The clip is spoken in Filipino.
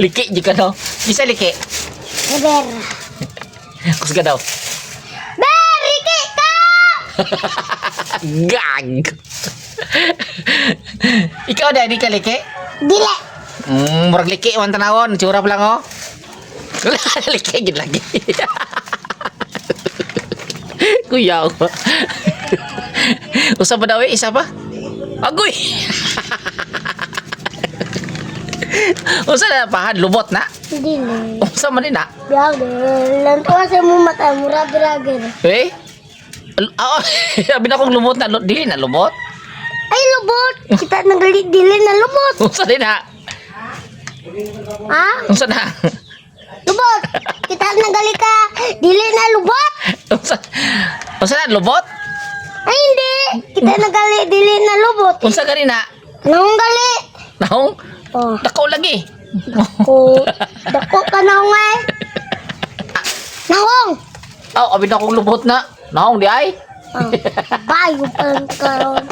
Liki di ka daw. Bisa liki. Ber. Kus ka daw. Ber, Riki ka! Gag. Ikaw dah di ka liki. Dili. Murag liki man tanawon, curap lang oh. Liki gid lagi. Kuyaw. Usa pa daw isa pa? Agoy. Usa na pahan lubot na. Dili. Usa man din na. Brother, lanto sa mo mata mura brother. Eh? Sabi na kong lumot na dili na lumot. Ay lubot. Kita nagalit dili na lubot. Usa din na. Ha? Usa na. Lubot. Kita nagalit ka dili na lubot. Usa na lubot? Ay hindi. Kita nagalit dili na lubot. Unsa ka rin na? Anong gali? Nahong? Oh, Dako lagi. dako ka na ngay. Nahong. Abi na kong lubot na. Nahong di ay. Oh, bayo pa lang karon.